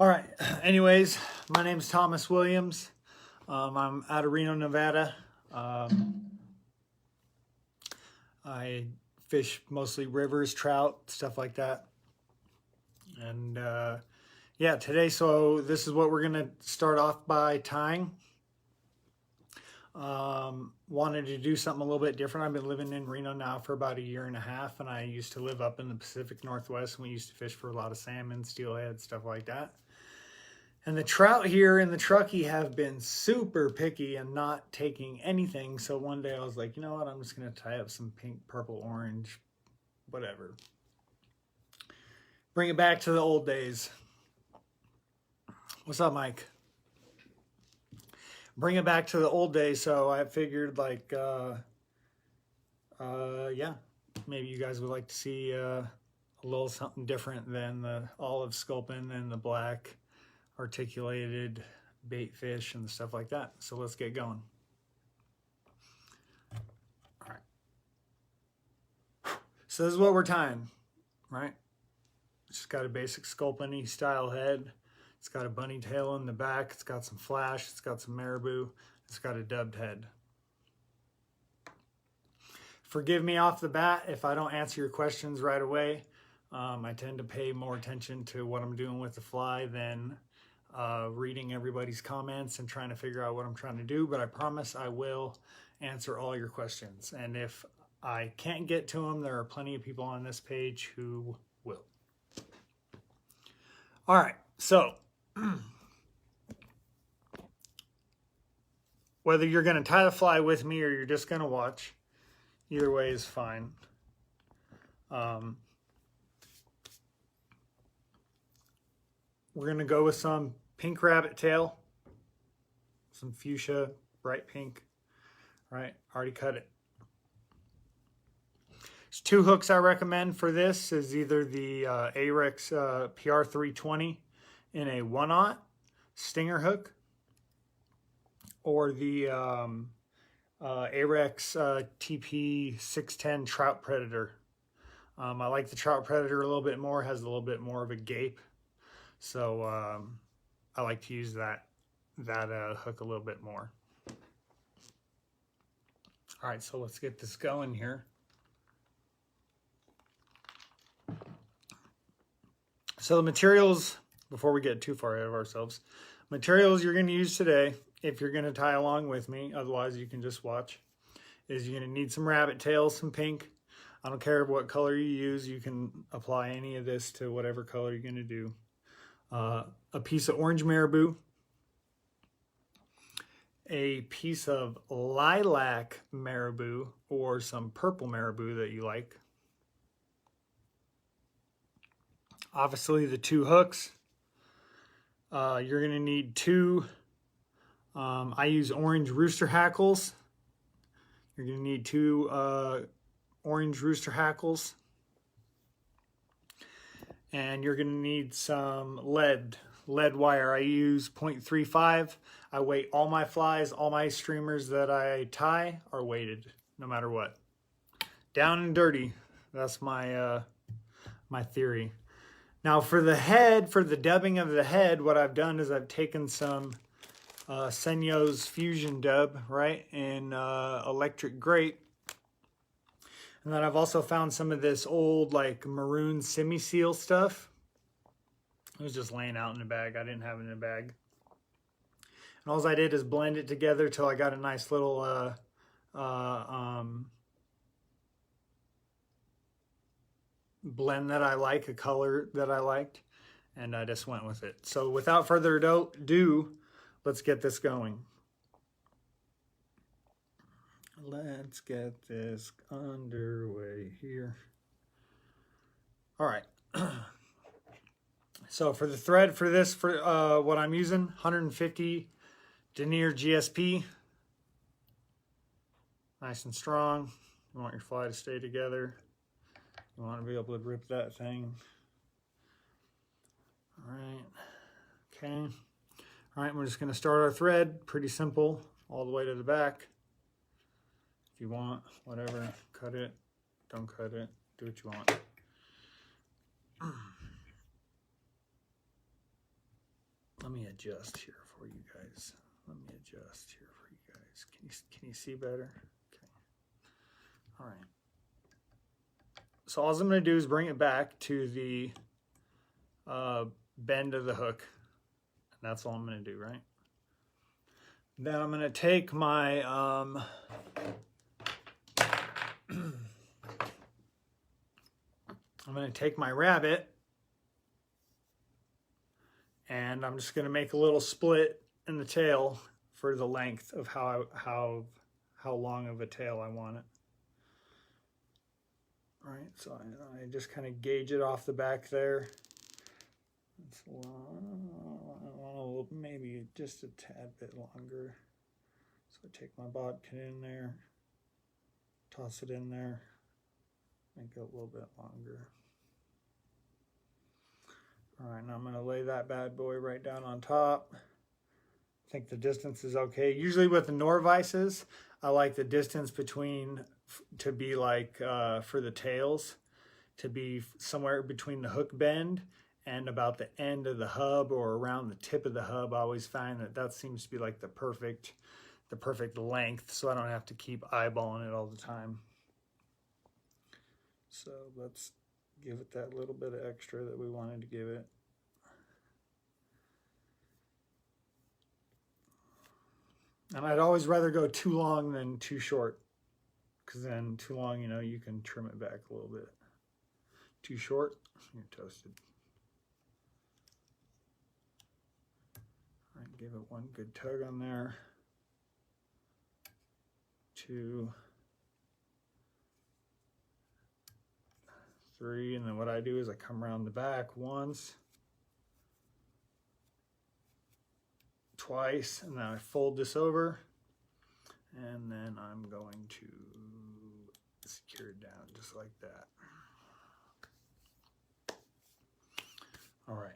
All right. Anyways, my name is Thomas Williams. I'm out of Reno, Nevada. I fish mostly rivers, trout, stuff like that. And yeah, today, so this is what we're going to start off by tying. Wanted to do something a little bit different. I've been living in Reno now for about a year and a half, and I used to live up in the Pacific Northwest, and we used to fish for a lot of salmon, steelhead, stuff like that. And the trout here in the Truckee have been super picky and not taking anything. So one day I was like, you know what? I'm just going to tie up some pink, purple, orange, whatever. Bring it back to the old days. What's up, Mike? Bring it back to the old days. So I figured like, yeah, maybe you guys would like to see a little something different than the olive sculpin and the black articulated bait fish and stuff like that. So let's get going. All right. So this is what we're tying, right? It's just got a basic sculpin-y style head. It's got a bunny tail in the back. It's got some flash. It's got some marabou. It's got a dubbed head. Forgive me off the bat if I don't answer your questions right away. I tend to pay more attention to what I'm doing with the fly than reading everybody's comments and trying to figure out what I'm trying to do, but I promise I will answer all your questions. And if I can't get to them, there are plenty of people on this page who will. All right, so whether you're going to tie the fly with me or you're just going to watch, either way is fine. We're going to go with some pink rabbit tail, some fuchsia, bright pink, right? Already cut it. There's two hooks I recommend for this is either the Ahrex PR320 in a 1/0 stinger hook or the Ahrex TP610 Trout Predator. I like the Trout Predator a little bit more, has a little bit more of a gape. So I like to use that hook a little bit more. All right, so let's get this going here. So the materials, before we get too far ahead of ourselves, materials you're going to use today, if you're going to tie along with me, otherwise you can just watch, is you're going to need some rabbit tails, some pink. I don't care what color you use. You can apply any of this to whatever color you're going to do. A piece of orange marabou, a piece of lilac marabou or some purple marabou that you like. Obviously the two hooks. You're going to need two, I use orange rooster hackles. You're going to need two orange rooster hackles. And you're going to need some lead wire. I use 0.35. I weight all my flies, all my streamers that I tie are weighted, no matter what. Down and dirty. That's my my theory. Now for the head, for the dubbing of the head, what I've done is I've taken some Senyo's Fusion dub, right, in electric grape. And then I've also found some of this old like maroon semi-seal stuff. It was just laying out in a bag. I didn't have it in a bag. And all I did is blend it together till I got a nice little blend that I like, a color that I liked. And I just went with it. So without further ado, let's get this going. Let's get this underway here. All right. So for the thread for this, for what I'm using, 150 denier GSP. Nice and strong. You want your fly to stay together. You want to be able to rip that thing. All right. Okay. All right, we're just going to start our thread. Pretty simple, all the way to the back. If you want, whatever, cut it, don't cut it, do what you want. Let me adjust here for you guys. Let me adjust here for you guys. Can you see better? Okay. All right. So all I'm going to do is bring it back to the bend of the hook. And that's all I'm going to do, right? Then I'm going to take my I'm going to take my rabbit, and I'm just going to make a little split in the tail for the length of how long of a tail I want it. All right, so I just kind of gauge it off the back there. It's long, maybe just a tad bit longer. So I take my bodkin in there, toss it in there, make it a little bit longer. All right, now I'm going to lay that bad boy right down on top. I think the distance is okay. Usually with the Nor-vises, I like the distance between to be like for the tails to be somewhere between the hook bend and about the end of the hub or around the tip of the hub. I always find that seems to be like the perfect length, so I don't have to keep eyeballing it all the time. So let's give it that little bit of extra that we wanted to give it. And I'd always rather go too long than too short, because then too long, you can trim it back a little bit. Too short, you're toasted. All right, give it one good tug on there. 2, 3, and then what I do is I come around the back once, twice, and then I fold this over, and then I'm going to secure it down just like that. All right.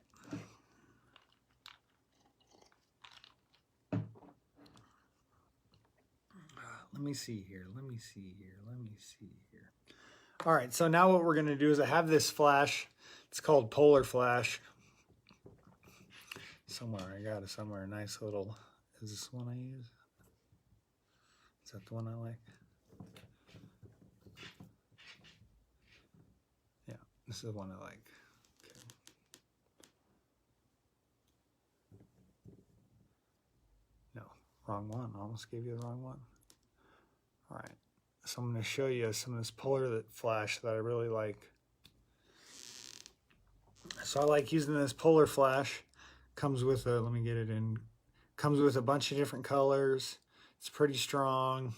Let me see here. All right, so now what we're going to do is I have this flash. It's called Polar Flash. Somewhere, I got it somewhere. Nice little, is this one I use? Is that the one I like? Yeah, this is the one I like. Okay. No, wrong one. I almost gave you the wrong one. All right, so I'm going to show you some of this Polar Flash that I really like. So I like using this Polar Flash. Comes with a, let me get it in, comes with a bunch of different colors. It's pretty strong.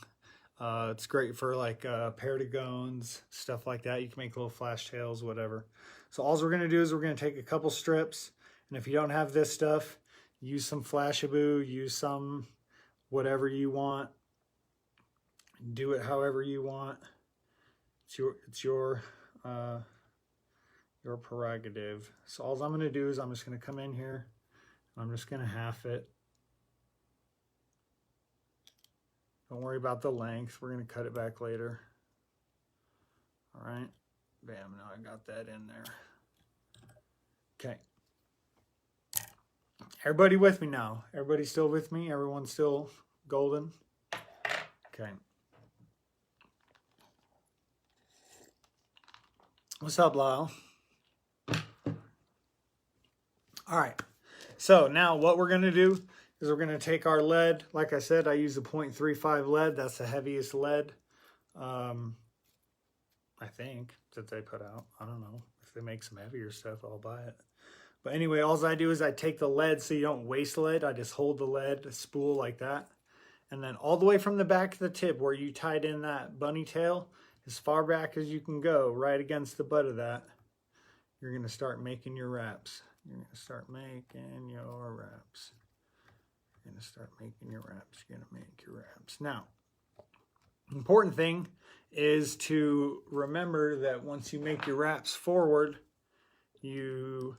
It's great for like perdigones, stuff like that. You can make little flash tails, whatever. So all we're going to do is we're going to take a couple strips, and if you don't have this stuff, use some Flashabou, use some whatever you want. Do it however you want. It's your prerogative. So all I'm going to do is I'm just going to come in here. I'm just going to half it. Don't worry about the length. We're going to cut it back later. All right. Bam. Now I got that in there. Okay. Everybody with me now? Everybody still with me? Everyone's still golden? Okay. What's up, Lyle? All right. So now what we're going to do is we're going to take our lead. Like I said, I use the 0.35 lead. That's the heaviest lead, I think, that they put out. I don't know. If they make some heavier stuff, I'll buy it. But anyway, all I do is I take the lead so you don't waste lead. I just hold the lead, a spool like that. And then all the way from the back of the tip where you tied in that bunny tail, as far back as you can go, right against the butt of that, you're going to start making your wraps. You're going to start making your wraps. You're going to start making your wraps. You're going to make your wraps. Now, important thing is to remember that once you make your wraps forward, you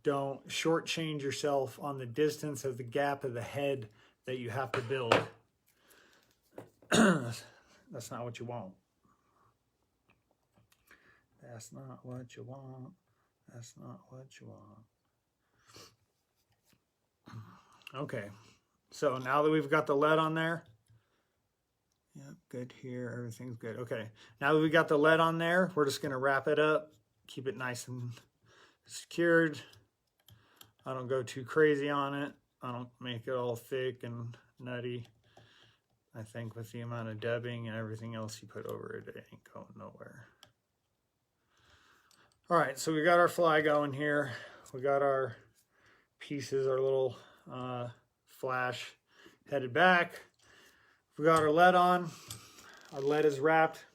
don't shortchange yourself on the distance of the gap of the head that you have to build. That's not what you want. That's not what you want. That's not what you want. Okay, so now that we've got the lead on there, yep, good here, everything's good. Okay, now that we got the lead on there, we're just gonna wrap it up, keep it nice and secured. I don't go too crazy on it. I don't make it all thick and nutty. I think with the amount of dubbing and everything else you put over it, it ain't going nowhere. All right, so we got our fly going here. We got our pieces, our little flash headed back. We got our lead on. Our lead is wrapped.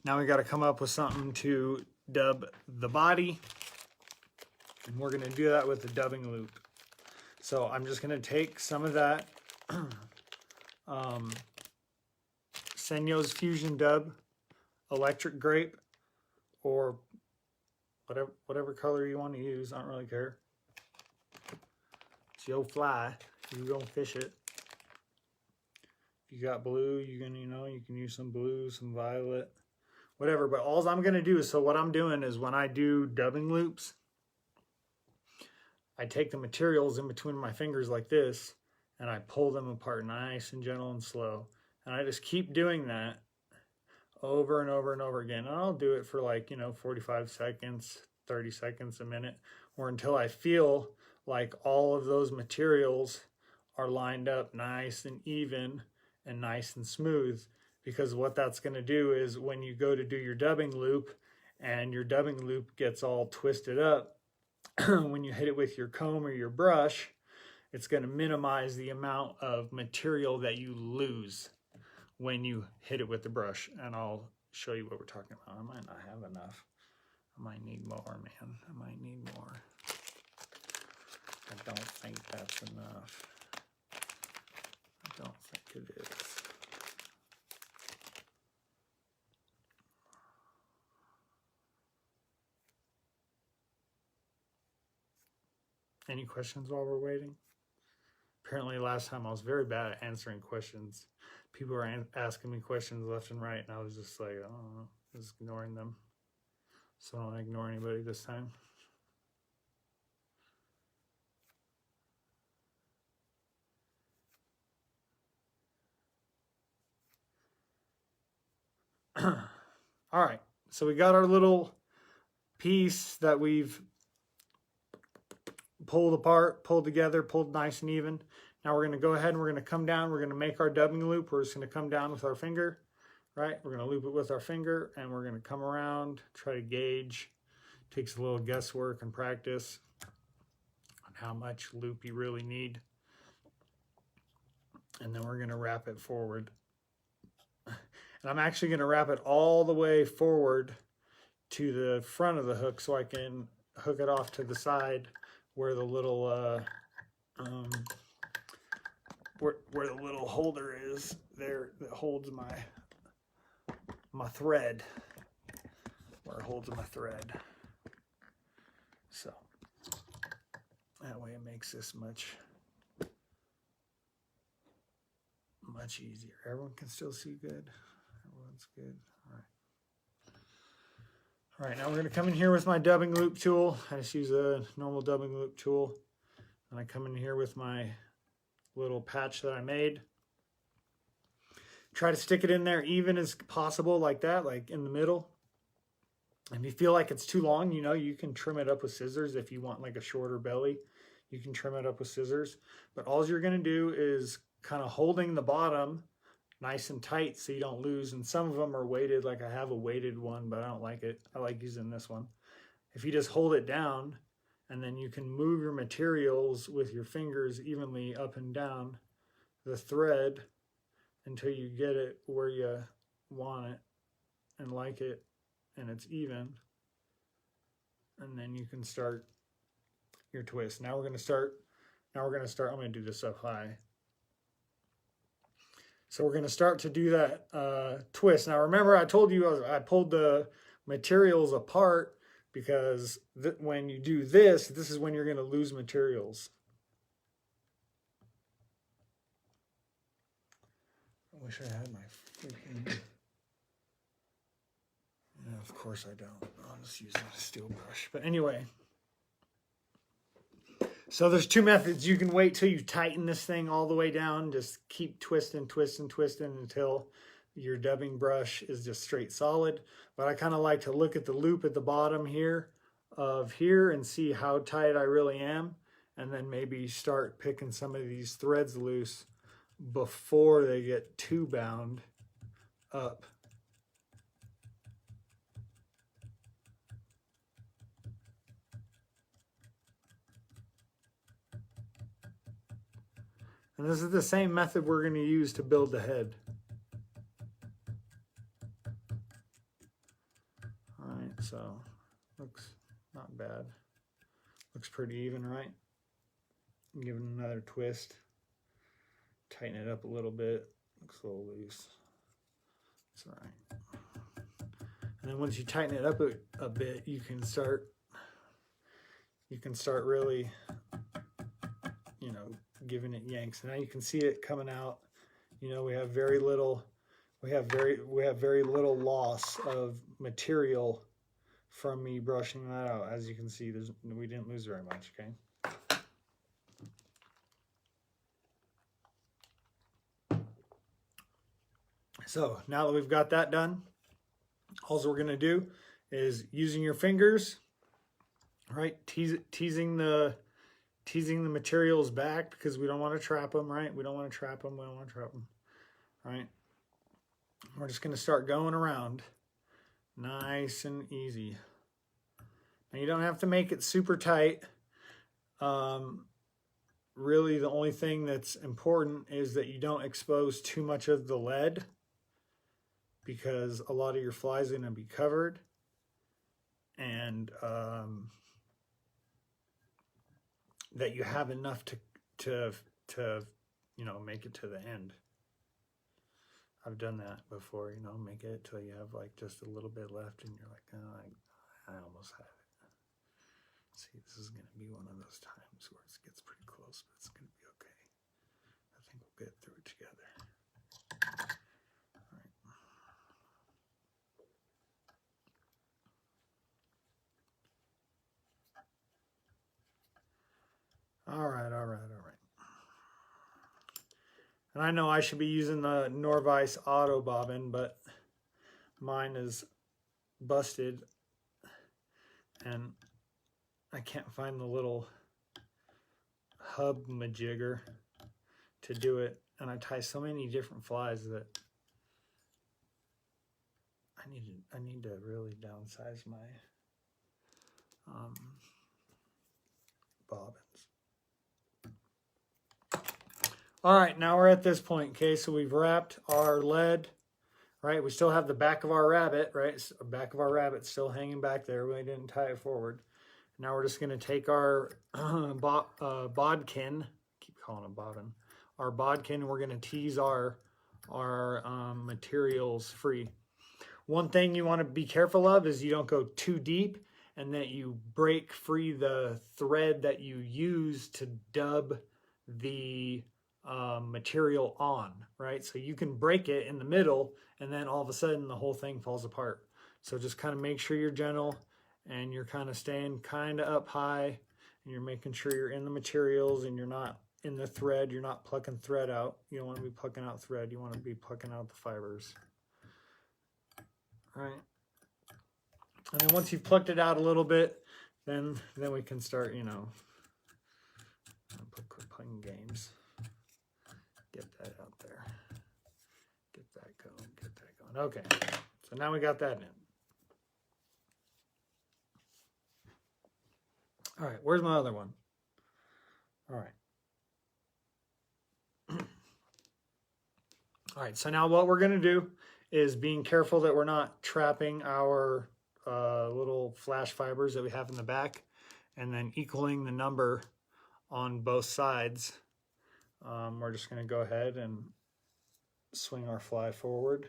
Now we got to come up with something to dub the body. And we're going to do that with the dubbing loop. So I'm just going to take some of that Senyo's Fusion Dub Electric Grape, or whatever color you want to use. I don't really care. It's your fly. You're going to fish it. If you got blue, you can use some blue, some violet, whatever. But all I'm going to do is, so what I'm doing is when I do dubbing loops, I take the materials in between my fingers like this, and I pull them apart nice and gentle and slow. And I just keep doing that over and over and over again. And I'll do it for 45 seconds, 30 seconds, a minute, or until I feel like all of those materials are lined up nice and even and nice and smooth. Because what that's going to do is when you go to do your dubbing loop and your dubbing loop gets all twisted up, when you hit it with your comb or your brush, it's going to minimize the amount of material that you lose when you hit it with the brush. And I'll show you what we're talking about. I might not have enough. I might need more, man. I might need more. I don't think that's enough. I don't think it is. Any questions while we're waiting? Apparently last time I was very bad at answering questions. People were asking me questions left and right, and I was just like, I don't know, just ignoring them. So I don't ignore anybody this time. All right, so we got our little piece that we've pulled apart, pulled together, pulled nice and even. Now we're going to go ahead and we're going to come down. We're going to make our dubbing loop. We're just going to come down with our finger, right? We're going to loop it with our finger, and we're going to come around, try to gauge. Takes a little guesswork and practice on how much loop you really need. And then we're going to wrap it forward. And I'm actually going to wrap it all the way forward to the front of the hook so I can hook it off to the side where the little where the little holder is there that holds my thread, where it holds my thread. So that way it makes this much easier. Everyone can still see good. Everyone's good. All right, now we're going to come in here with my dubbing loop tool. I just use a normal dubbing loop tool. And I come in here with my little patch that I made. Try to stick it in there even as possible, like that, like in the middle. If you feel like it's too long, you can trim it up with scissors. If you want like a shorter belly, you can trim it up with scissors. But all you're going to do is kind of holding the bottom nice and tight so you don't lose. And some of them are weighted, like I have a weighted one, but I don't like it. I like using this one. If you just hold it down, and then you can move your materials with your fingers evenly up and down the thread until you get it where you want it and like it, and it's even. And then you can start your twist. Now we're going to start, I'm going to do this up high. So we're going to start to do that twist. Now remember I told you I pulled the materials apart because when you do this is when you're going to lose materials. I wish I had my freaking... Yeah, of course I don't. I'll just use a steel brush. But anyway, So there's two methods. You can wait till you tighten this thing all the way down. Just keep twisting, twisting, twisting until your dubbing brush is just straight solid. But I kind of like to look at the loop at the bottom here and see how tight I really am. And then maybe start picking some of these threads loose before they get too bound up. And this is the same method we're going to use to build the head. All right, so looks not bad. Looks pretty even, right? Give it another twist. Tighten it up a little bit. Looks a little loose. It's all right. And then once you tighten it up a bit, you can start really, you know, giving it yanks. Now you can see it coming out. You know, we have very little loss of material from me brushing that out. As you can see, we didn't lose very much, okay? So now that we've got that done, all we're going to do is using your fingers, right? Teasing the materials back because we don't want to trap them, right? We don't want to trap them. We don't want to trap them, right? We're just going to start going around nice and easy. Now you don't have to make it super tight. Really, the only thing that's important is that you don't expose too much of the lead, because a lot of your flies are going to be covered, and that you have enough to you know, make it to the end. I've done that before, you know, make it till you have like just a little bit left and you're like, oh, I almost have it. See, this is going to be one of those times where it gets pretty close, but it's going to be okay. I think we'll get through it together. All right. And I know I should be using the Nor-vise auto bobbin, but mine is busted and I can't find the little hub majigger to do it. And I tie so many different flies that I need to really downsize my bobbins. All right, now we're at this point, okay? So we've wrapped our lead, right? We still have the back of our rabbit, right? The back of our rabbit still hanging back there. We didn't tie it forward. Now we're just going to take our bodkin, keep calling it bobbin, our bodkin, and we're going to tease our materials free. One thing you want to be careful of is you don't go too deep and that you break free the thread that you use to dub the material on, right? So you can break it in the middle and then all of a sudden the whole thing falls apart. So just kind of make sure you're gentle and you're kind of staying kind of up high and you're making sure you're in the materials and you're not in the thread. You're not plucking thread out. You don't want to be plucking out thread. You want to be plucking out the fibers. All right. And then once you've plucked it out a little bit, then we can start, you know, playing games. Get that out there. Get that going. Get that going. Okay. So now we got that in. All right. Where's my other one? All right. All right. So now what we're going to do is being careful that we're not trapping our little flash fibers that we have in the back, and then equaling the number on both sides. We're just going to go ahead and swing our fly forward,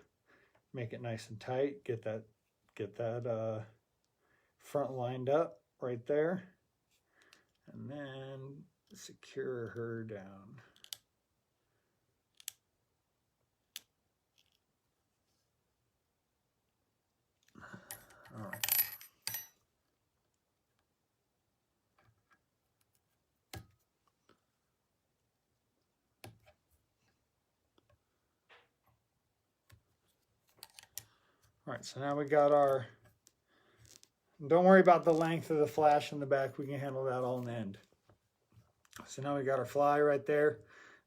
make it nice and tight, get that front lined up right there, and then secure her down. All right. All right, so now we got our, don't worry about the length of the flash in the back. We can handle that all in the end. So now we got our fly right there.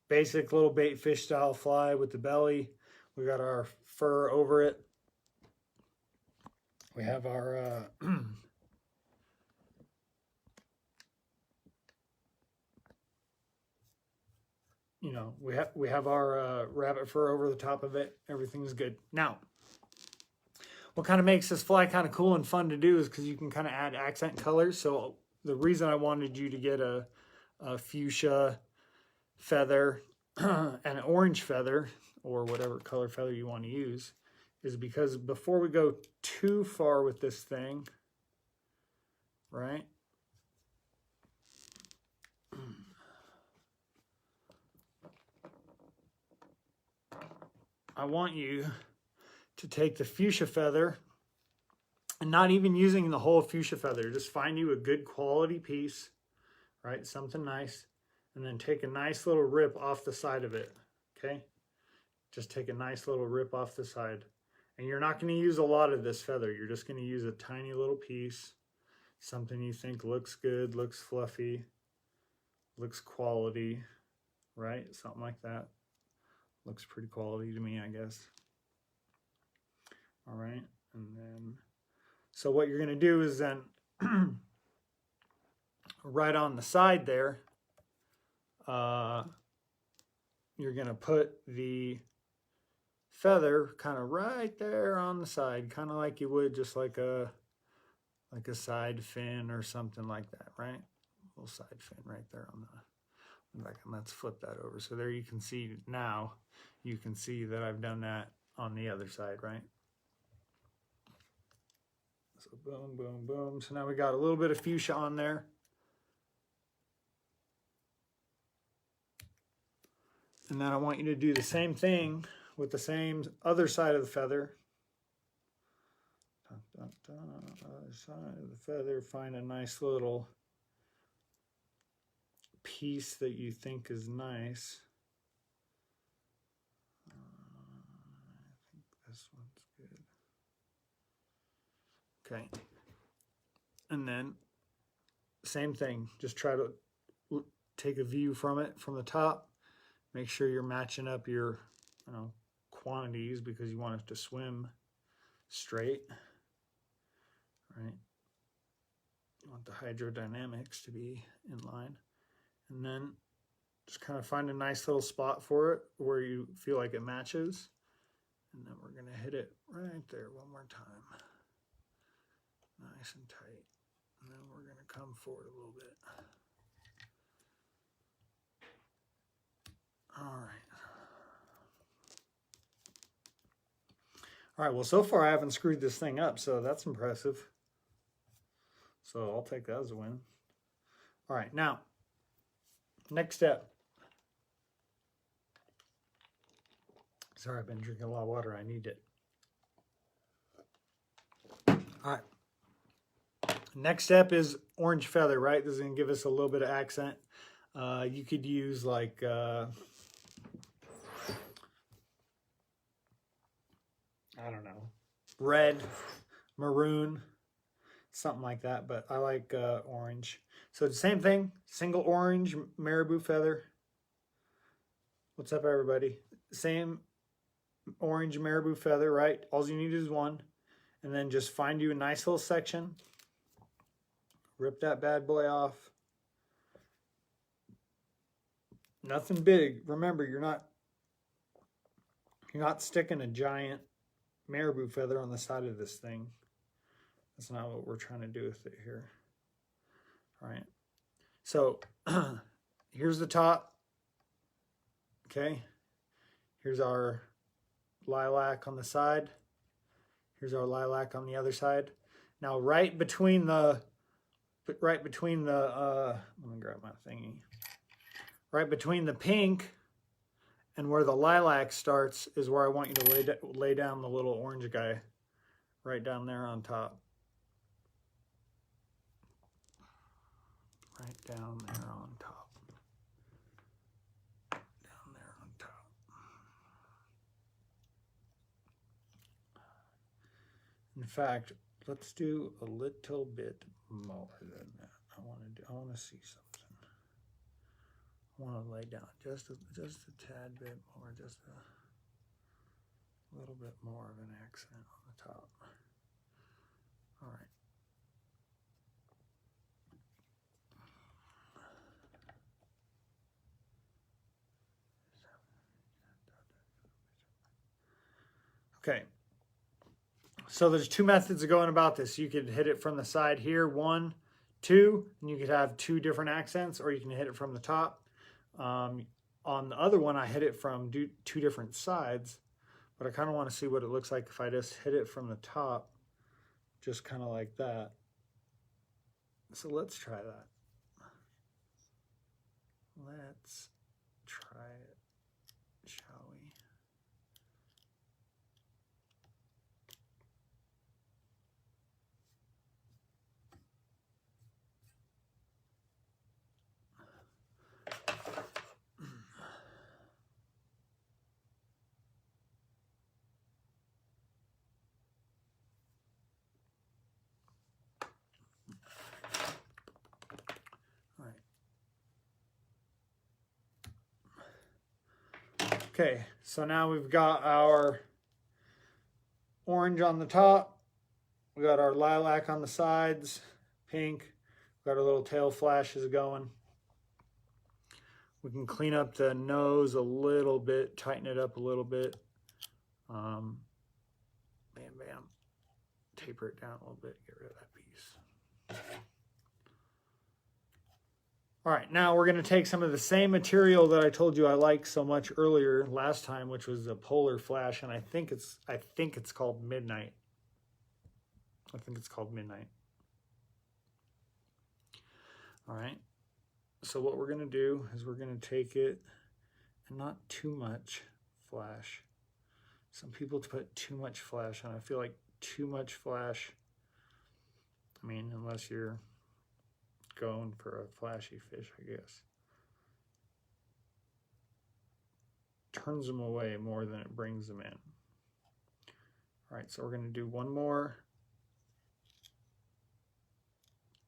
Basic little bait fish style fly with the belly. We got our fur over it. We have our you know, we have our rabbit fur over the top of it. Everything's good. Now, what kind of makes this fly kind of cool and fun to do is because you can kind of add accent colors. So the reason I wanted you to get a fuchsia feather and an orange feather, or whatever color feather you want to use, is because before we go too far with this thing, right? I want you to take the fuchsia feather, and not even using the whole fuchsia feather, just find you a good quality piece, right? Something nice, and then take a nice little rip off the side of it, okay? Just take a nice little rip off the side. And you're not going to use a lot of this feather. You're just going to use a tiny little piece, something you think looks good, looks fluffy, looks quality, right? Something like that. Looks pretty quality to me, I guess. All right, and then, so what you're going to do is then, right on the side there, you're going to put the feather kind of right there on the side, kind of like you would just like a side fin or something like that, right? A little side fin right there on the back. And let's flip that over. So there you can see now, you can see that I've done that on the other side, right? So boom, boom, boom. So now we got a little bit of fuchsia on there. And then I want you to do the same thing with the same other side of the feather. Other side of the feather, find a nice little piece that you think is nice. I think this one's good. Okay. And then same thing, just try to take a view from it from the top. Make sure you're matching up your, you know, quantities because you want it to swim straight, right? You want the hydrodynamics to be in line. And then just kind of find a nice little spot for it where you feel like it matches. And then we're going to hit it right there one more time. Nice and tight. And then we're going to come forward a little bit. All right. All right, well, so far I haven't screwed this thing up, so that's impressive. So I'll take that as a win. All right, now, next step. Sorry, I've been drinking a lot of water. I need it. All right. Next step is orange feather, right? This is going to give us a little bit of accent. You could use like... I don't know, red, maroon, something like that, but I like orange. So the same thing, single orange marabou feather. What's up, everybody? Same orange marabou feather, right? All you need is one. And then just find you a nice little section. Rip that bad boy off. Nothing big. Remember, you're not sticking a giant marabou feather on the side of this thing. That's not what we're trying to do with it here. All right. So here's the top. Okay. Here's our lilac on the side. Here's our lilac on the other side. Now right between the let me grab my thingy. Right between the pink and where the lilac starts is where I want you to lay down the little orange guy, right down there on top. Right down there on top. Down there on top. In fact, let's do a little bit more than that. I want to see something. I want to lay down just a tad bit more, just a little bit more of an accent on the top. All right. Okay. So there's two methods of going about this. You could hit it from the side here, 1, 2, and you could have 2 different accents, or you can hit it from the top. On the other one, I hit it from 2 different sides, but I kind of want to see what it looks like if I just hit it from the top, just kind of like that. So let's try that. Let's try it, shall we? Okay, so now we've got our orange on the top, we got our lilac on the sides, pink, we got our little tail flashes going. We can clean up the nose a little bit, tighten it up a little bit. Bam, bam. Taper it down a little bit, get rid of that piece. All right, now we're gonna take some of the same material that I told you I liked so much earlier last time, which was a polar flash, and I think it's called Midnight. I think it's called Midnight. All right, so what we're gonna do is we're gonna take it, and not too much flash. Some people put too much flash on. I feel like too much flash, I mean, unless you're going for a flashy fish, I guess, turns them away more than it brings them in. All right, so we're going to do one more.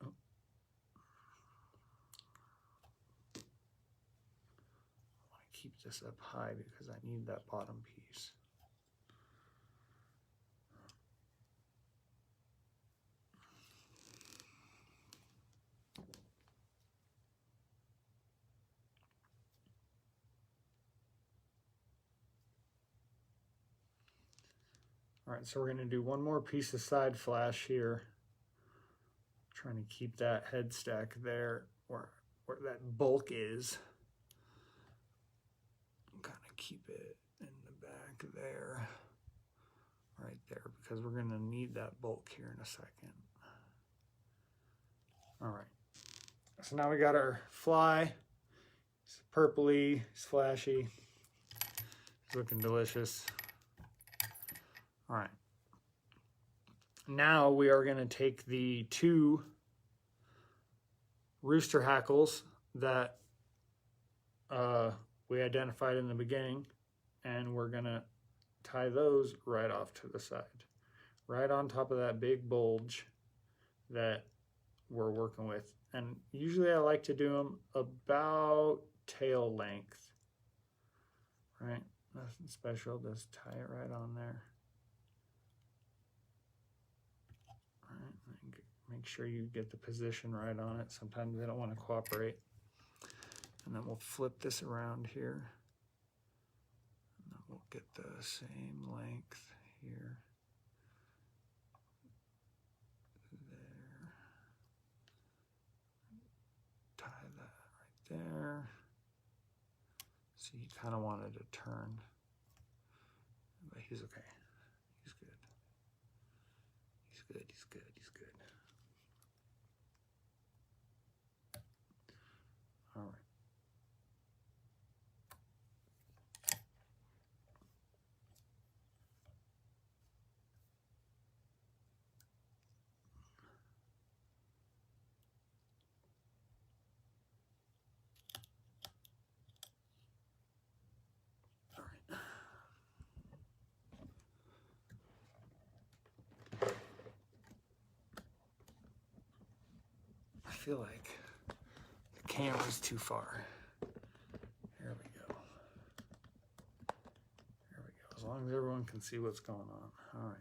Oh. I want to keep this up high because I need that bottom piece. All right, so we're going to do one more piece of side flash here. Trying to keep that head stack there where that bulk is. Kind of keep it in the back there, right there, because we're going to need that bulk here in a second. All right, so now we got our fly. It's purpley, it's flashy, it's looking delicious. All right, now we are going to take the 2 rooster hackles that we identified in the beginning, and we're going to tie those right off to the side, right on top of that big bulge that we're working with. And usually I like to do them about tail length, right? Nothing special, just tie it right on there. All right, make sure you get the position right on it. Sometimes they don't want to cooperate. And then we'll flip this around here. And then we'll get the same length here. There. Tie that right there. So you kind of wanted to turn. But he's okay. He's good. He's good, he's good, he's good. All right. feel like the camera's too far. There we go. There we go. As long as everyone can see what's going on. All right.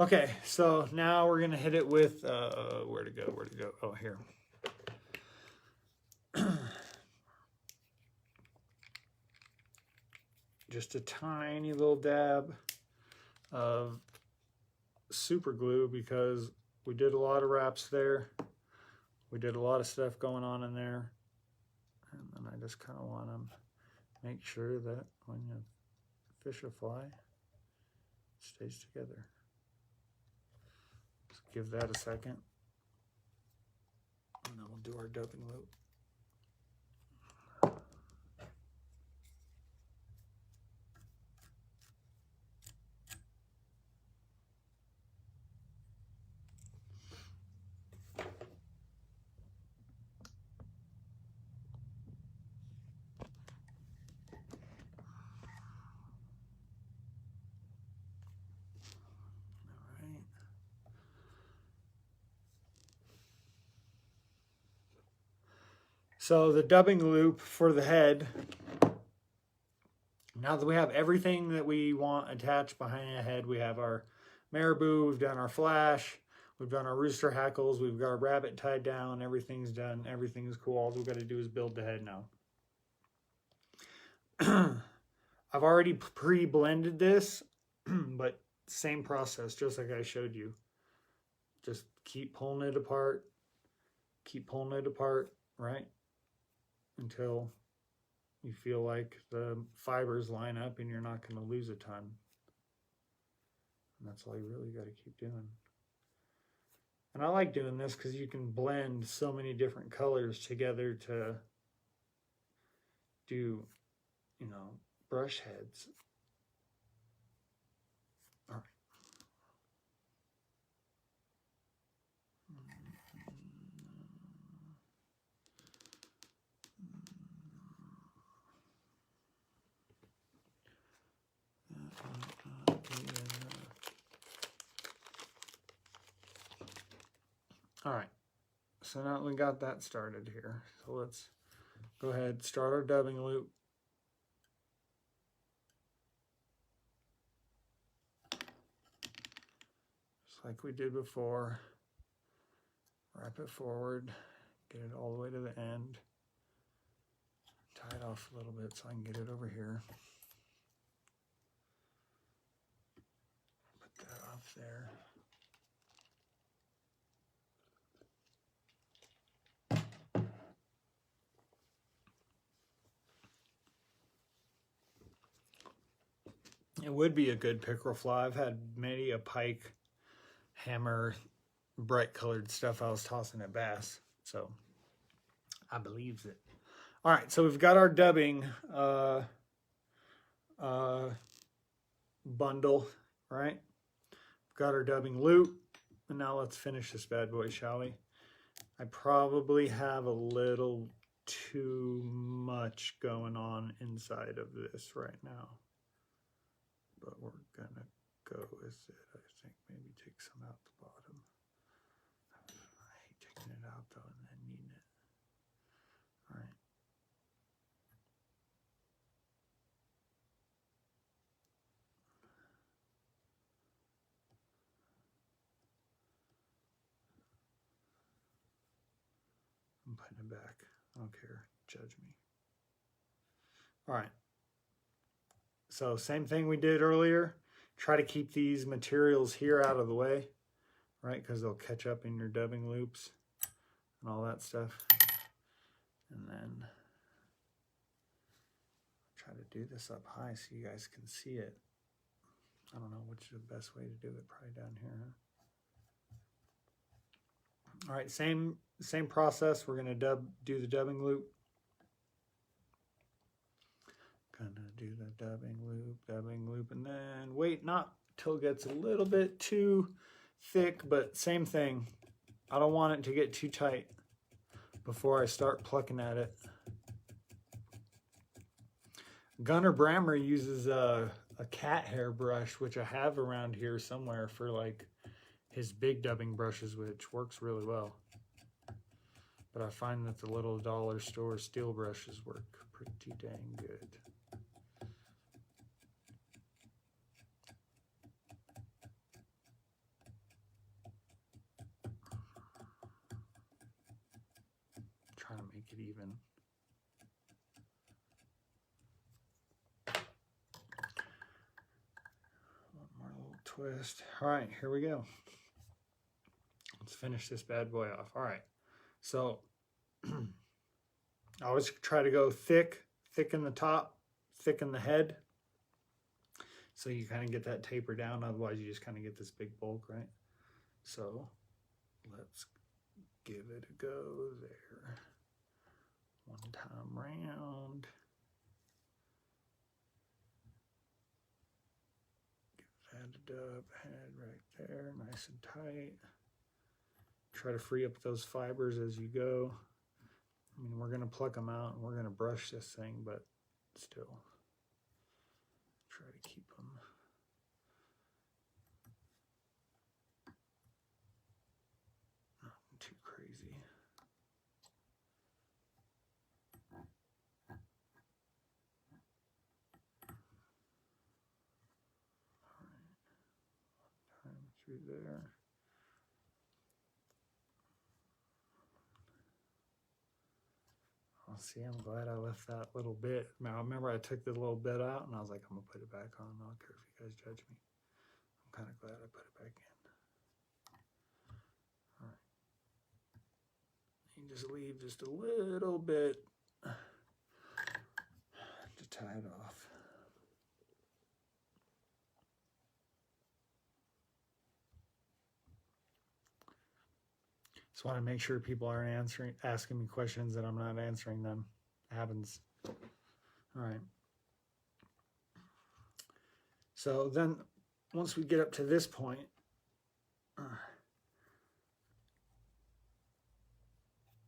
Okay, so now we're gonna hit it with where to go? Oh, here. Just a tiny little dab of super glue because we did a lot of wraps there. We did a lot of stuff going on in there. And then I just kind of want to make sure that when you fish a fly, it stays together. Just give that a second. And then we'll do our dubbing loop. So the dubbing loop for the head, now that we have everything that we want attached behind the head, we have our marabou, we've done our flash, we've done our rooster hackles, we've got our rabbit tied down, everything's done, everything's cool. All we've got to do is build the head now. I've already pre-blended this, but same process, just like I showed you. Just keep pulling it apart, right? Until you feel like the fibers line up and you're not going to lose a ton. And that's all you really got to keep doing. And I like doing this because you can blend so many different colors together to do, you know, brush heads. All right. All right, so now we got that started here. So let's go ahead, start our dubbing loop. Just like we did before. Wrap it forward, get it all the way to the end. Tie it off a little bit so I can get it over here. Put that off there. It would be a good pickerel fly. I've had many a pike, hammer, bright colored stuff I was tossing at bass. So I believes it. All right, so we've got our dubbing bundle, right? We've got our dubbing loop. And now let's finish this bad boy, shall we? I probably have a little too much going on inside of this right now. But we're gonna go with it. I think maybe take some out the bottom. I hate taking it out though and then needing it. All right. I'm putting it back. I don't care. Judge me. All right. So same thing we did earlier. Try to keep these materials here out of the way, right? Because they'll catch up in your dubbing loops and all that stuff. And then try to do this up high so you guys can see it. I don't know which is the best way to do it. Probably down here, huh? All right, same process. We're gonna do the dubbing loop. Gonna do the dubbing loop, and then wait not till it gets a little bit too thick, but same thing. I don't want it to get too tight before I start plucking at it. Gunnar Brammer uses a cat hair brush, which I have around here somewhere for like his big dubbing brushes, which works really well. But I find that the little dollar store steel brushes work pretty dang good. Trying to make it even. One more little twist. All right, here we go. Let's finish this bad boy off. All right, so I always try to go thick in the top, thick in the head, so you kind of get that taper down. Otherwise, you just kind of get this big bulk, right? So let's give it a go there. One time round. Give that a dub head right there, nice and tight. Try to free up those fibers as you go. I mean, we're going to pluck them out and we're going to brush this thing, but still try to keep them. Not too crazy. All right, one time through there. See, I'm glad I left that little bit. Now, I remember I took the little bit out and I was like, I'm going to put it back on. I don't care if you guys judge me. I'm kind of glad I put it back in. All right. You just leave just a little bit to tie it off. Just want to make sure people aren't asking me questions and I'm not answering them. It happens. All right. So then once we get up to this point,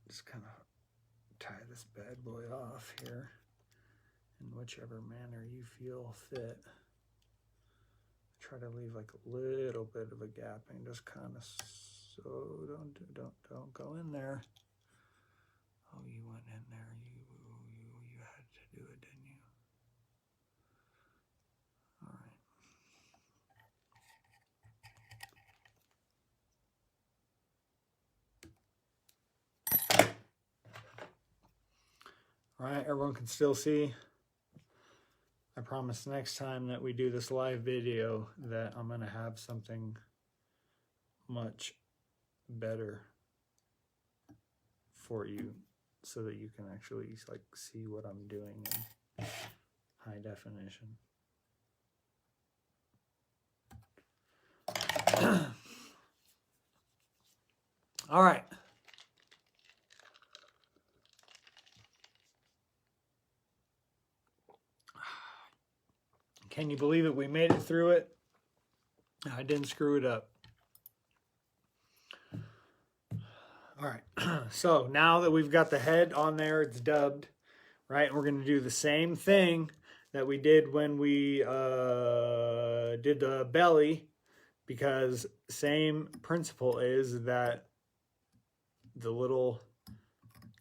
just kind of tie this bad boy off here in whichever manner you feel fit. Try to leave like a little bit of a gapping, just kind of. So don't go in there. Oh, you went in there. You had to do it, didn't you? All right, everyone can still see. I promise next time that we do this live video that I'm going to have something much better for you so that you can actually like see what I'm doing in high definition. All right. Can you believe it? We made it through it. I didn't screw it up. All right. So now that we've got the head on there, it's dubbed, right? We're going to do the same thing that we did when we did the belly, because same principle is that the little,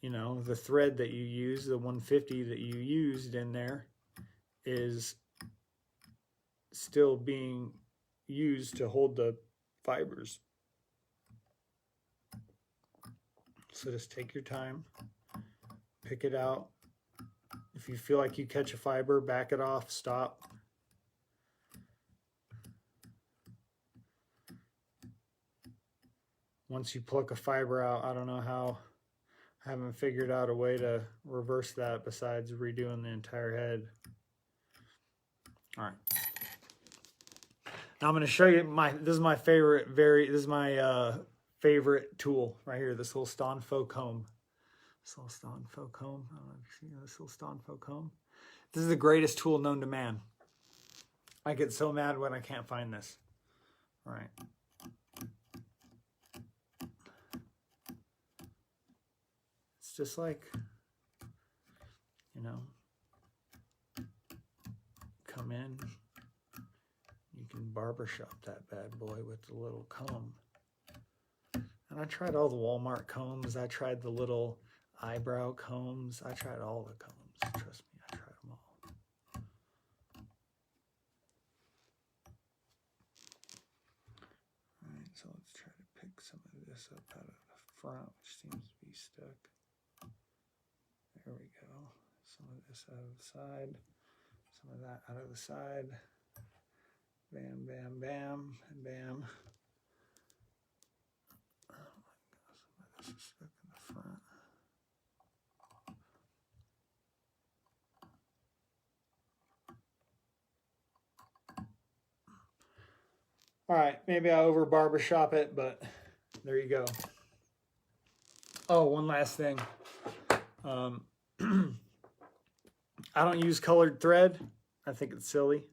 you know, the thread that you use, the 150 that you used in there is still being used to hold the fibers. So just take your time, pick it out. If you feel like you catch a fiber, back it off, stop. Once you pluck a fiber out, I don't know how, I haven't figured out a way to reverse that besides redoing the entire head. All right. Now I'm going to show you this is my favorite, favorite tool right here, this little Steelhead comb. This little Steelhead comb. I don't know if you see this little Steelhead comb. This is the greatest tool known to man. I get so mad when I can't find this. All right. It's just like, you know, come in. You can barbershop that bad boy with the little comb. And I tried all the Walmart combs. I tried the little eyebrow combs. I tried all the combs. Trust me, I tried them all. All right, so let's try to pick some of this up out of the front, which seems to be stuck. There we go. Some of this out of the side. Some of that out of the side. Bam, bam, bam, and bam. Oh my God, some of this is stuck in the front. All right, maybe I over barbershop it, but there you go. Oh, one last thing. I don't use colored thread. I think it's silly.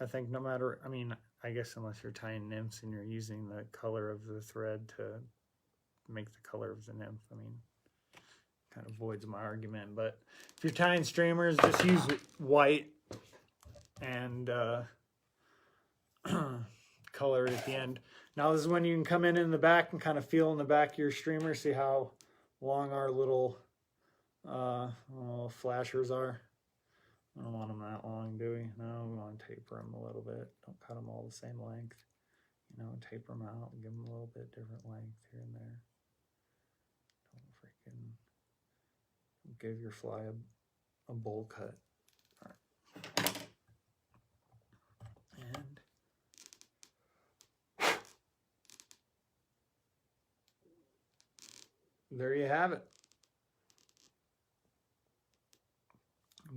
I think no matter, I mean, I guess unless you're tying nymphs and you're using the color of the thread to make the color of the nymph, I mean, kind of voids my argument. But if you're tying streamers, just use white and color it at the end. Now this is when you can come in the back and kind of feel in the back of your streamer, see how long our little flashers are. I don't want them that long, do we? No, we want to taper them a little bit. Don't cut them all the same length. You know, taper them out and give them a little bit different length here and there. Don't freaking give your fly a bowl cut. All right. And there you have it.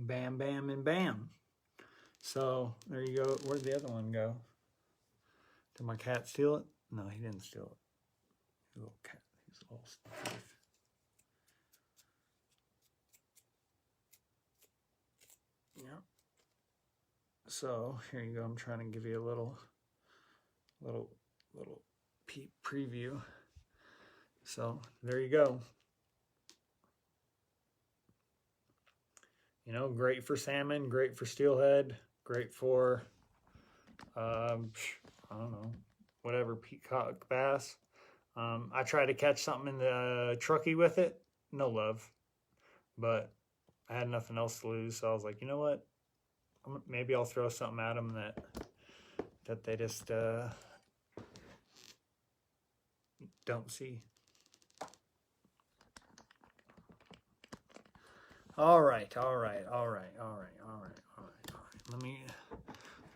Bam, bam, and bam. So there you go. Where'd the other one go? Did my cat steal it? No, he didn't steal it. He's a little cat. He's a little thief. Yep. So here you go. I'm trying to give you a little peep preview. So there you go. You know, great for salmon, great for steelhead, great for, I don't know, whatever, peacock bass. I tried to catch something in the truckee with it. No love. But I had nothing else to lose, so I was like, you know what? Maybe I'll throw something at them that they just don't see. All right.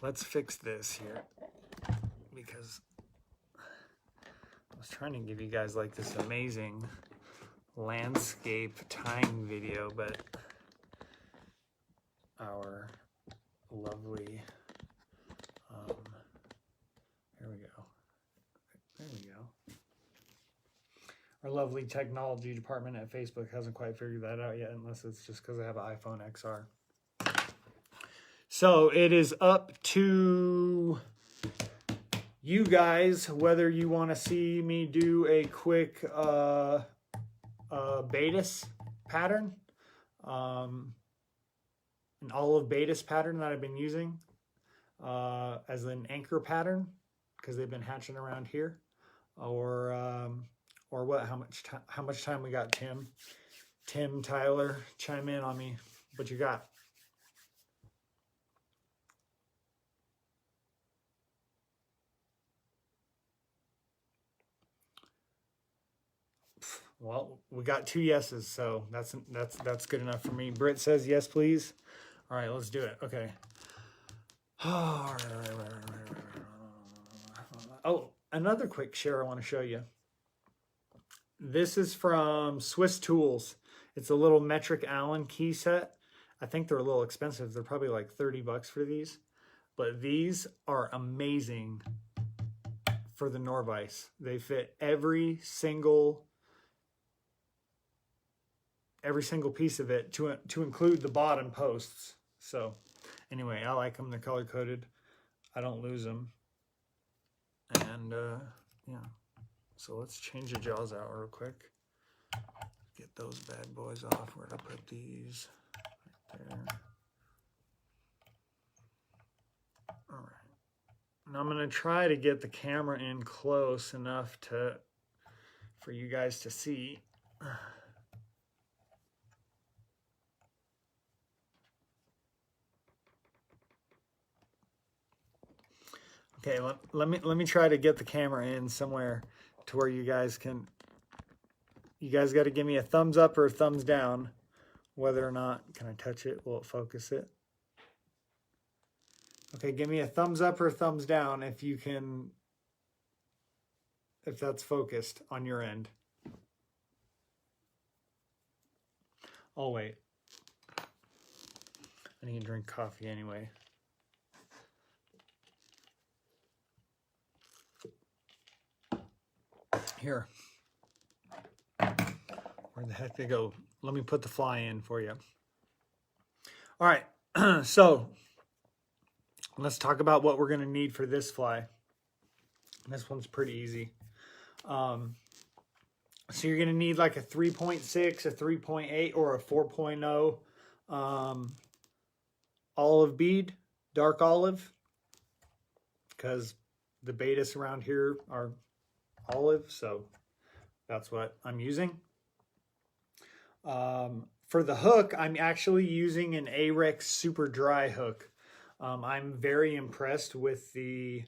Let's fix this here, because I was trying to give you guys like this amazing landscape tying video, but our lovely, there we go. Our lovely technology department at Facebook hasn't quite figured that out yet, unless it's just because I have an iPhone XR. So it is up to you guys whether you want to see me do a quick Batis pattern, an olive Batis pattern that I've been using as an anchor pattern because they've been hatching around here, or what? How much time we got, Tim? Tim, Tyler, chime in on me. What you got? Well, we got 2 yeses, so that's good enough for me. Britt says yes, please. All right, let's do it. Okay. Oh, another quick share I want to show you. This is from Swiss Tools. It's a little metric Allen key set. I think they're a little expensive. They're probably like 30 bucks for these. But these are amazing for the Norvise. They fit every single piece of it to include the bottom posts. So anyway, I like them. They're color coded. I don't lose them. And yeah. So let's change the jaws out real quick. Get those bad boys off. Where'd I put these? Right there. All right. And I'm going to try to get the camera in close enough to for you guys to see. Okay, let me try to get the camera in somewhere to where you guys can. You guys got to give me a thumbs up or a thumbs down, whether or not, can I touch it? Will it focus it? Okay, give me a thumbs up or a thumbs down if you can, if that's focused on your end. Oh, wait. I need to drink coffee anyway. Here. Where the heck did it go? Let me put the fly in for you. All right, so let's talk about what we're going to need for this fly. This one's pretty easy. So you're going to need like a 3.6, a 3.8, or a 4.0 olive bead, dark olive, because the betas around here are olive, so that's what I'm using. For the hook, I'm actually using an Ahrex super dry hook. I'm very impressed with the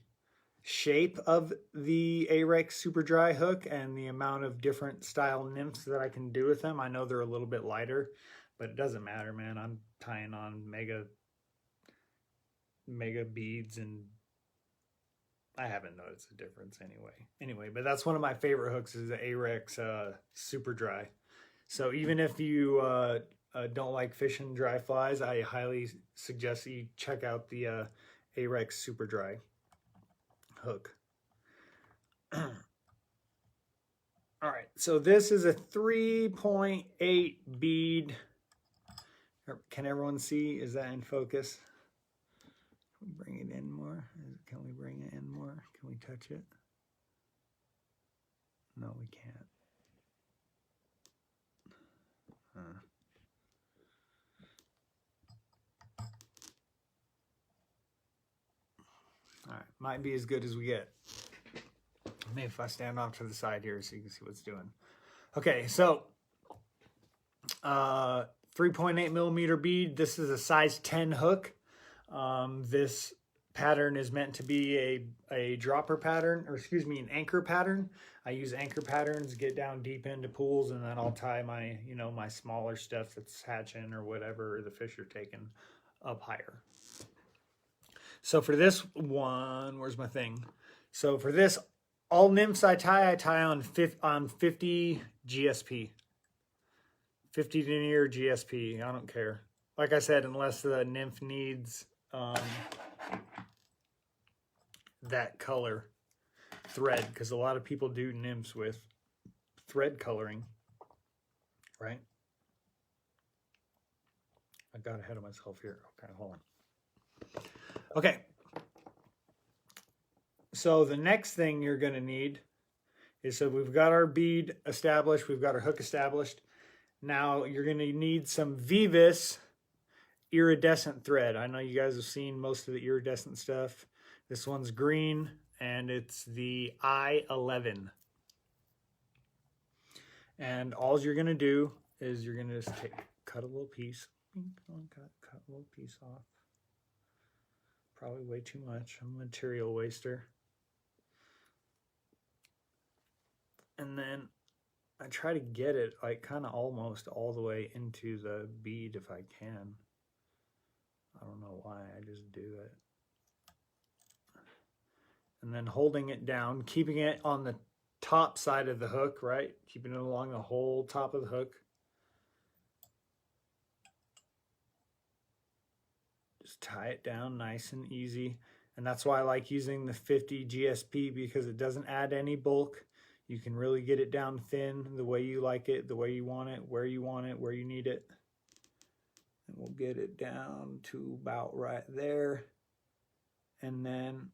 shape of the Ahrex super dry hook and the amount of different style nymphs that I can do with them. I know they're a little bit lighter, but it doesn't matter, man. I'm tying on mega beads, and I haven't noticed a difference anyway. But that's one of my favorite hooks, is the Ahrex super dry. So even if you don't like fishing dry flies, I highly suggest that you check out the Ahrex super dry hook. All right, so this is a 3.8 bead. Can everyone see? Is that in focus? Can we bring it in more? Can we bring it in more? Can we touch it? No, we can't. All right, might be as good as we get. Maybe if I stand off to the side here so you can see what's doing. Okay, so 3.8 millimeter bead. This is a size 10 hook. This pattern is meant to be a dropper pattern, or excuse me, an anchor pattern. I use anchor patterns, get down deep into pools, and then I'll tie my, my smaller stuff that's hatching or whatever, the fish are taking up higher. So for this one, where's my thing? So for this, all nymphs I tie on 50 GSP. 50 denier GSP, I don't care. Like I said, unless the nymph needs that color thread, because a lot of people do nymphs with thread coloring, right? I got ahead of myself here. Okay, hold on. Okay. So the next thing you're going to need is, so we've got our bead established, we've got our hook established. Now you're going to need some Vivus iridescent thread. I know you guys have seen most of the iridescent stuff. This one's green, and it's the I-11. And all you're going to do is you're going to just cut a little piece. Cut a little piece off. Probably way too much. I'm a material waster. And then I try to get it like kind of almost all the way into the bead if I can. I don't know why, I just do it. And then holding it down, keeping it on the top side of the hook, right? Keeping it along the whole top of the hook. Just tie it down nice and easy. And that's why I like using the 50 GSP, because it doesn't add any bulk. You can really get it down thin the way you like it, the way you want it, where you want it, where you need it. And we'll get it down to about right there. And then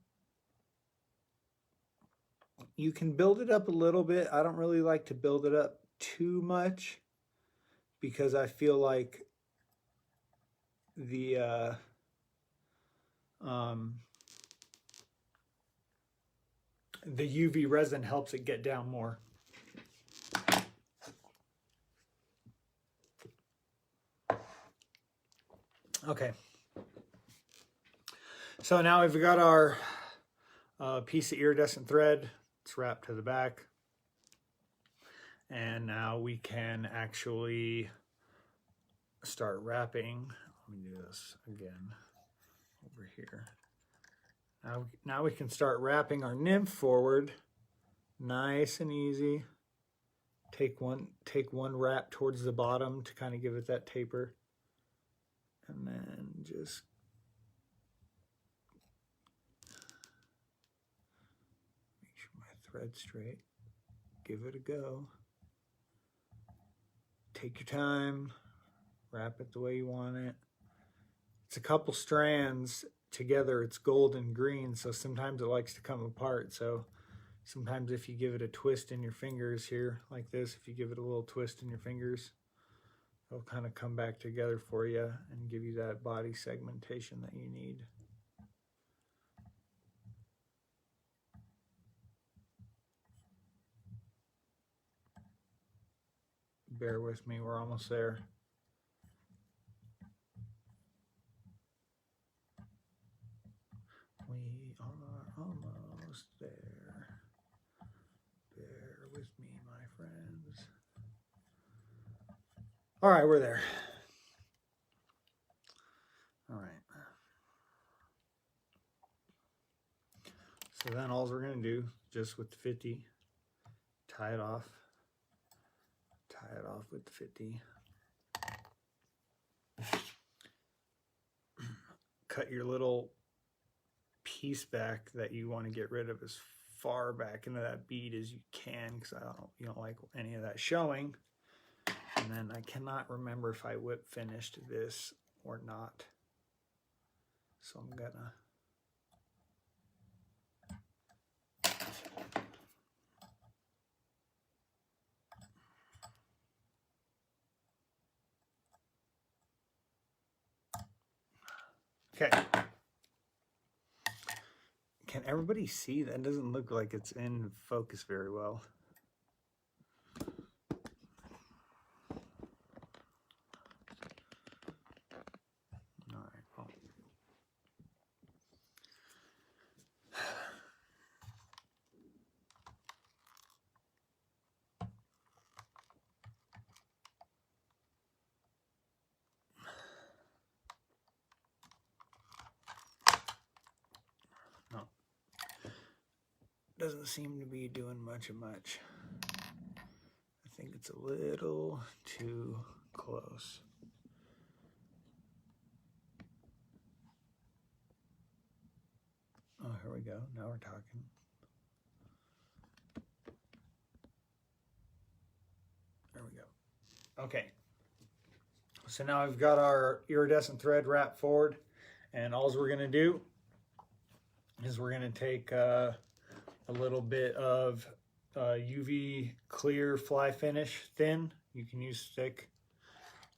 you can build it up a little bit. I don't really like to build it up too much, because I feel like the UV resin helps it get down more. Okay. So now we've got our piece of iridescent thread. It's wrapped to the back. And now we can actually start wrapping. Let me do this again over here. Now we can start wrapping our nymph forward, nice and easy. Take one wrap towards the bottom to kind of give it that taper, and then just make sure my thread's straight. Give it a go. Take your time. Wrap it the way you want it. It's a couple strands together. It's gold and green, so sometimes it likes to come apart. So sometimes if you give it a twist in your fingers here, like this, if you give it a little twist in your fingers, it'll kind of come back together for you and give you that body segmentation that you need. Bear with me, we're almost there. We are almost there. Bear with me, my friends. All right, we're there. All right. So then all we're going to do, just with the 50, tie it off. Tie it off with the 50. Cut your little piece back that you want to get rid of as far back into that bead as you can, because you don't like any of that showing. And then I cannot remember if I whip finished this or not, so I'm gonna okay. Can everybody see? That doesn't look like it's in focus very well. All right, well. No. Doesn't seem to be doing much. I think it's a little too close. Oh, here we go. Now we're talking. There we go. Okay. So now we've got our iridescent thread wrapped forward, and all we're going to do is we're going to take a little bit of UV clear fly finish thin. You can use thick,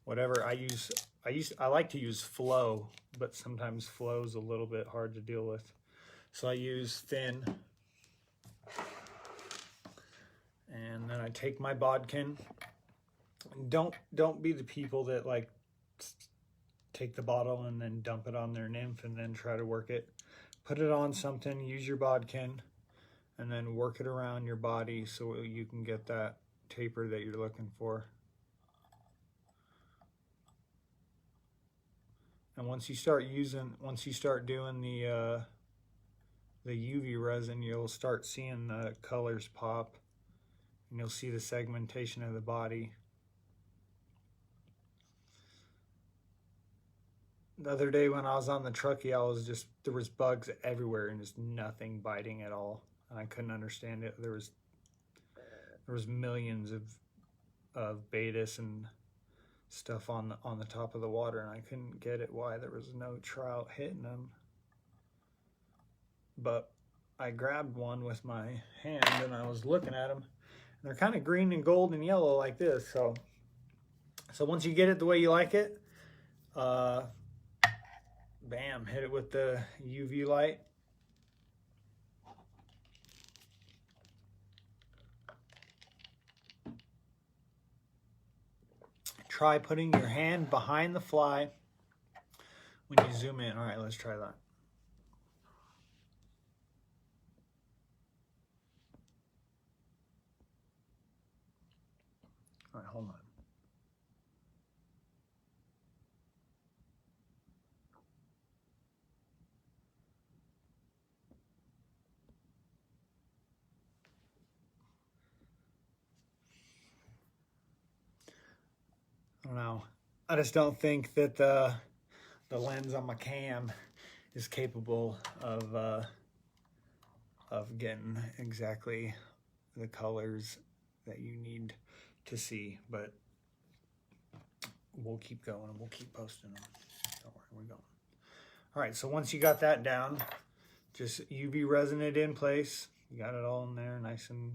whatever. I like to use flow, but sometimes flow is a little bit hard to deal with. So I use thin. And then I take my bodkin. Don't be the people that like take the bottle and then dump it on their nymph and then try to work it. Put it on something, use your bodkin, and then work it around your body so you can get that taper that you're looking for. And once you start doing the UV resin, you'll start seeing the colors pop, and you'll see the segmentation of the body. The other day when I was on the truckie, there was bugs everywhere and just nothing biting at all. And I couldn't understand it. There was millions of betas and stuff on the top of the water, and I couldn't get it why there was no trout hitting them. But I grabbed one with my hand and I was looking at them, and they're kind of green and gold and yellow like this. So once you get it the way you like it, bam, hit it with the UV light. Try putting your hand behind the fly when you zoom in. All right, let's try that. All right, hold on. I don't know. I just don't think that the lens on my cam is capable of getting exactly the colors that you need to see, but we'll keep going and we'll keep posting them. Don't worry, we're going. All right, so once you got that down, just UV resin it in place. You got it all in there, nice and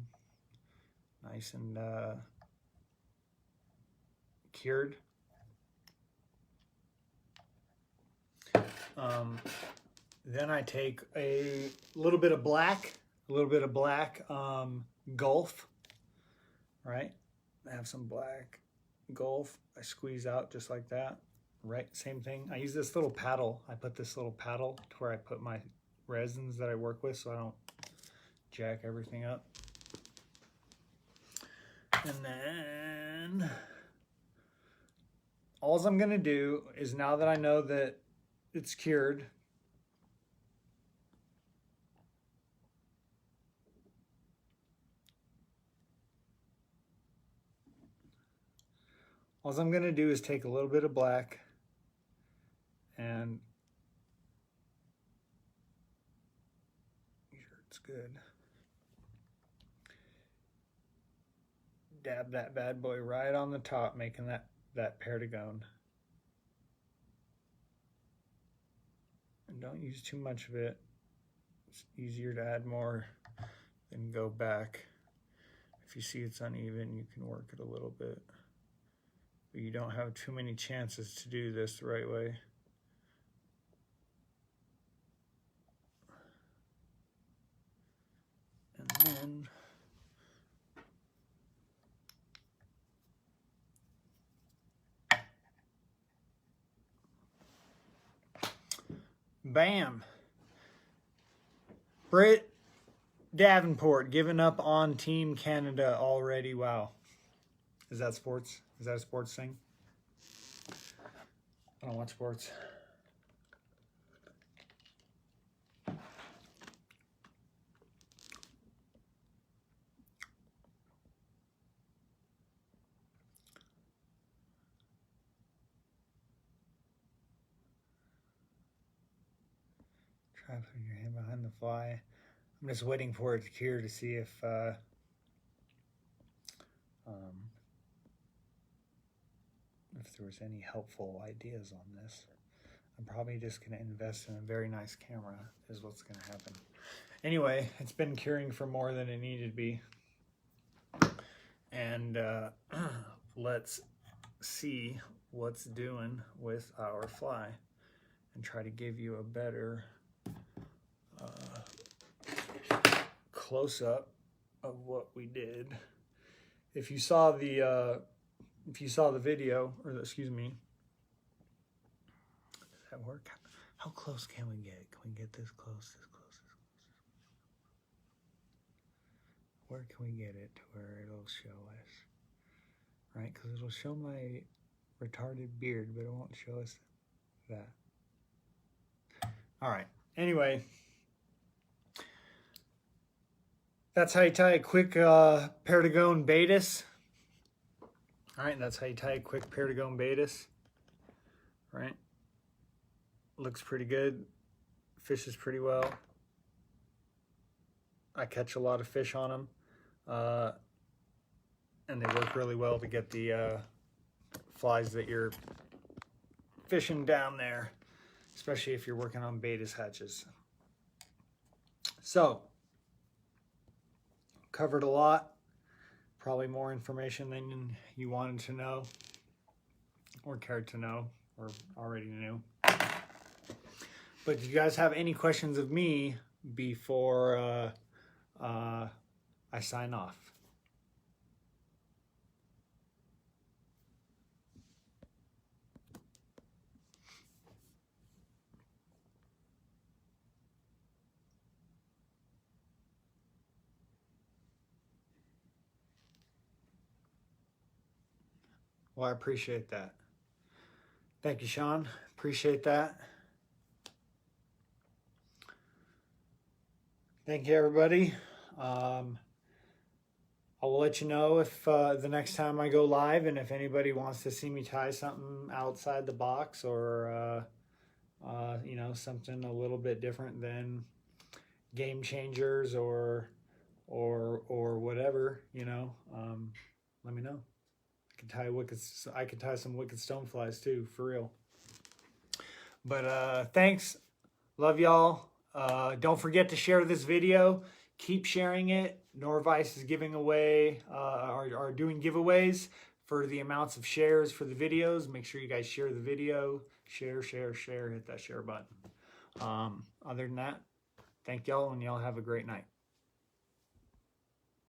cured. Then I take a little bit of black Gulf, right? I have some black Gulf. I squeeze out just like that, right? Same thing. I use this little paddle. I put this little paddle to where I put my resins that I work with so I don't jack everything up. And then all I'm gonna do is, now that I know that it's cured, all I'm gonna do is take a little bit of black and make sure it's good. Dab that bad boy right on the top, making that perdigone. And don't use too much of it. It's easier to add more than go back. If you see it's uneven, you can work it a little bit. But you don't have too many chances to do this the right way. And then bam! Britt Davenport giving up on Team Canada already. Wow. Is that sports? Is that a sports thing? I don't watch sports. Try putting your hand behind the fly. I'm just waiting for it to cure to see if there was any helpful ideas on this. I'm probably just going to invest in a very nice camera is what's going to happen. Anyway, it's been curing for more than it needed to be. And let's see what's doing with our fly and try to give you a better close-up of what we did. If you saw the video, or excuse me, does that work? How close can we get? Can we get this close, this close, this close? Where can we get it to where it'll show us? Right, because it'll show my retarded beard, but it won't show us that. All right, anyway. That's how you tie a quick perdigone baetis. All right, that's how you tie a quick perdigone baetis. Right, looks pretty good. Fishes pretty well. I catch a lot of fish on them, and they work really well to get the flies that you're fishing down there, especially if you're working on baetis hatches. So, covered a lot, probably more information than you wanted to know or cared to know or already knew. But do you guys have any questions of me before I sign off? Well, I appreciate that. Thank you, Sean. Appreciate that. Thank you, everybody. I will let you know if the next time I go live, and if anybody wants to see me tie something outside the box, or you know, something a little bit different than game changers or whatever, you know, let me know. I can tie some wicked stoneflies too, for real. But thanks, love y'all. Don't forget to share this video. Keep sharing it. Norvise is giving away, are doing giveaways for the amounts of shares for the videos. Make sure you guys share the video. Share, hit that share button. Other than that, thank y'all, and y'all have a great night.